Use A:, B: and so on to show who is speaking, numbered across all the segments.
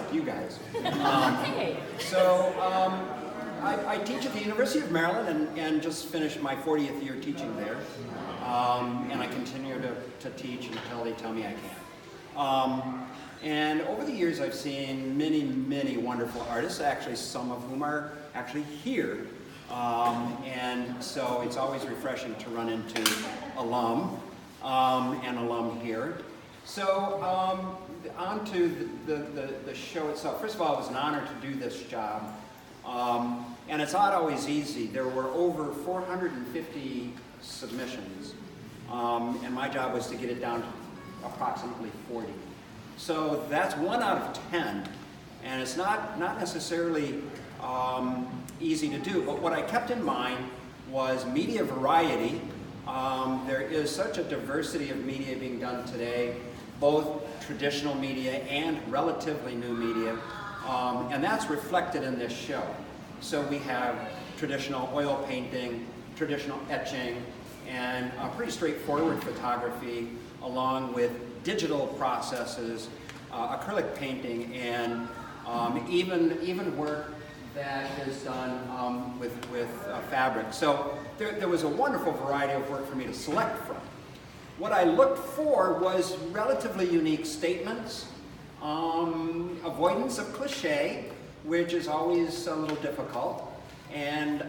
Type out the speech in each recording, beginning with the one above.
A: like you guys.
B: Hey.
A: I teach at the University of Maryland and just finished my 40th year teaching there. And I continue to teach until they tell me I can. And over the years I've seen many, many wonderful artists, actually some of whom are actually here. And so it's always refreshing to run into alum and alum here. So on to the show itself. First of all, it was an honor to do this job. And it's not always easy. There were over 450 submissions. And my job was to get it down to approximately 40. So that's 1 out of 10. And it's not necessarily easy to do. But what I kept in mind was media variety. There is such a diversity of media being done today, both traditional media and relatively new media. And that's reflected in this show. So we have traditional oil painting, traditional etching, and pretty straightforward photography, along with digital processes, acrylic painting, and even work that is done with fabric. So there was a wonderful variety of work for me to select from. What I looked for was relatively unique statements, avoidance of cliche, which is always a little difficult, and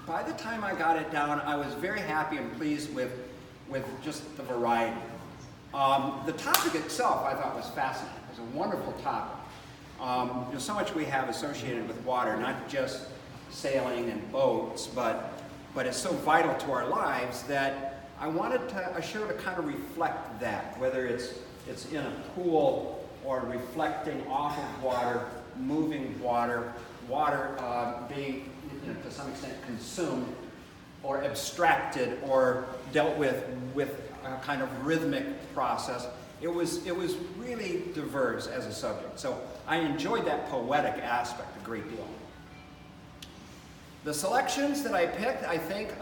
A: by the time I got it down, I was very happy and pleased with just the variety. The topic itself I thought was fascinating. It was a wonderful topic. There's so much we have associated with water, not just sailing and boats, but it's so vital to our lives that I wanted a show to kind of reflect that, whether it's in a pool or reflecting off of water, moving water, being to some extent consumed or abstracted or dealt with a kind of rhythmic process. It was really diverse as a subject. So I enjoyed that poetic aspect a great deal. The selections that I picked, I think,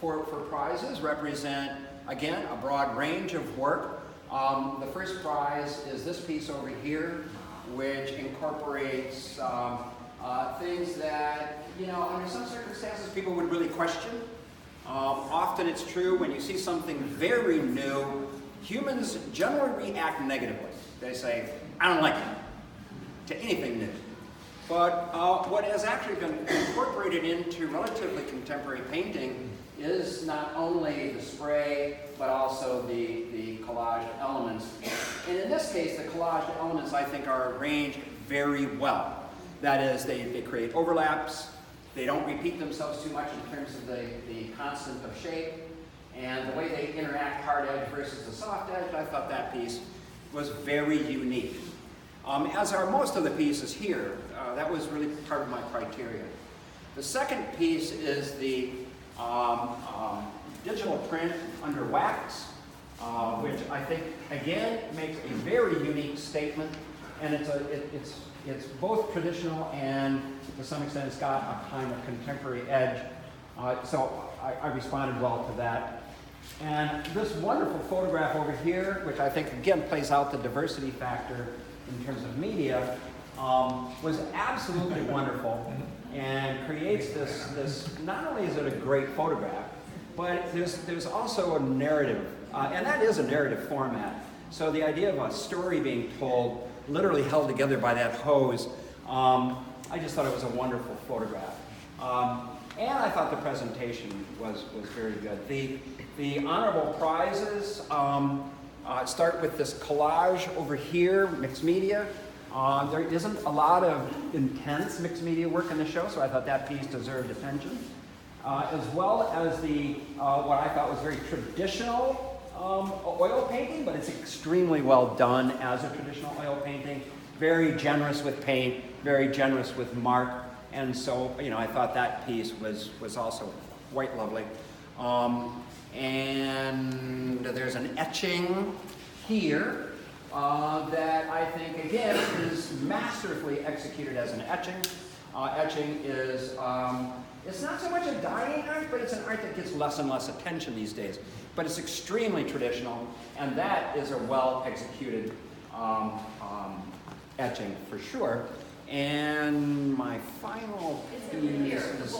A: for prizes represent, again, a broad range of work. The first prize is this piece over here, which incorporates things that, under some circumstances people would really question. Often it's true when you see something very new, humans generally react negatively. They say, I don't like it, to anything new. But what has actually been incorporated into relatively contemporary painting is not only the spray, but also the collaged elements. And in this case, the collaged elements, I think, are arranged very well. That is, they create overlaps, they don't repeat themselves too much in terms of the constant of shape, and the way they interact hard edge versus the soft edge, I thought that piece was very unique. As are most of the pieces here, that was really part of my criteria. The second piece is the digital print under wax, which I think, again, makes a very unique statement, and it's both traditional and, to some extent, it's got a kind of contemporary edge. So I responded well to that. And this wonderful photograph over here, which I think, again, plays out the diversity factor in terms of media, was absolutely wonderful and creates this, not only is it a great photograph, but there's also a narrative, and that is a narrative format. So the idea of a story being told, literally held together by that hose, I just thought it was a wonderful photograph. And I thought the presentation was very good. The honorable prizes start with this collage over here, mixed media. There isn't a lot of intense mixed media work in the show, so I thought that piece deserved attention. As well as what I thought was very traditional oil painting, but it's extremely well done as a traditional oil painting. Very generous with paint, very generous with mark, and so I thought that piece was also quite lovely. And there's an etching here that I think, again, is masterfully executed as an etching. Etching is, it's not so much a dying art, but it's an art that gets less and less attention these days. But it's extremely traditional, and that is a well-executed etching for sure. And my final piece is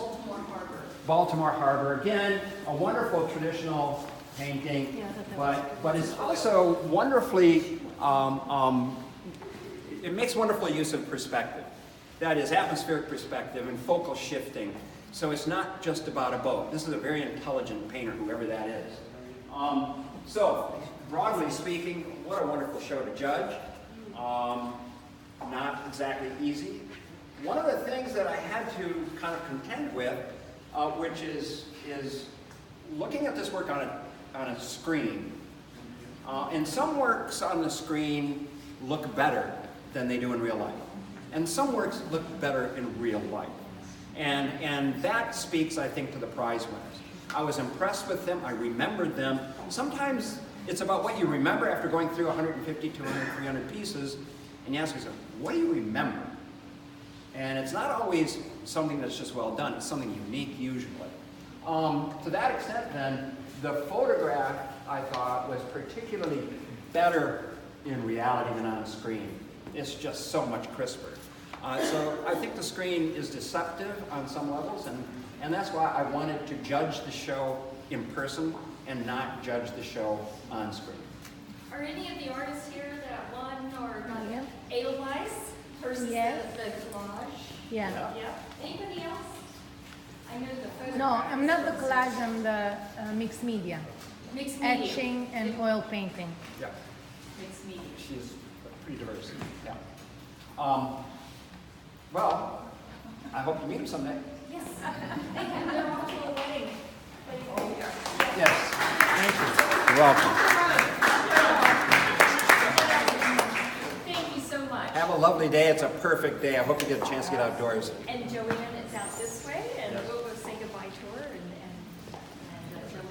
A: Baltimore Harbor. Again, a wonderful traditional painting, but it's also wonderfully, it makes wonderful use of perspective. That is atmospheric perspective and focal shifting. So it's not just about a boat. This is a very intelligent painter, whoever that is. So, broadly speaking, what a wonderful show to judge. Not exactly easy. One of the things that I had to kind of contend with, which is looking at this work on a screen. And some works on the screen look better than they do in real life. And some works look better in real life. And that speaks, I think, to the prize winners. I was impressed with them. I remembered them. Sometimes it's about what you remember after going through 150, 200, 300 pieces, and you ask yourself, what do you remember? And it's not always something that's just well done. It's something unique, usually. To that extent, then, the photograph, I thought, was particularly better in reality than on screen. It's just so much crisper. So I think the screen is deceptive on some levels, and that's why I wanted to judge the show in person and not judge the show on screen.
B: Are any of the artists here that won or got Edelweiss versus the collage?
C: Yeah.
B: Anybody else? I know the photograph.
C: No, I'm not the collage, I'm the mixed media.
B: Mixed media.
C: Etching and oil painting.
A: Yeah.
B: Mixed media.
A: She's pretty diverse. Yeah. Well, I hope to meet him someday.
B: Yes. And they're off to a wedding.
A: Yes. Thank you. You're welcome.
B: Thank you so much.
A: Have a lovely day. It's a perfect day. I hope you get a chance to get outdoors.
B: And Joanne is out this way, and we'll go say goodbye.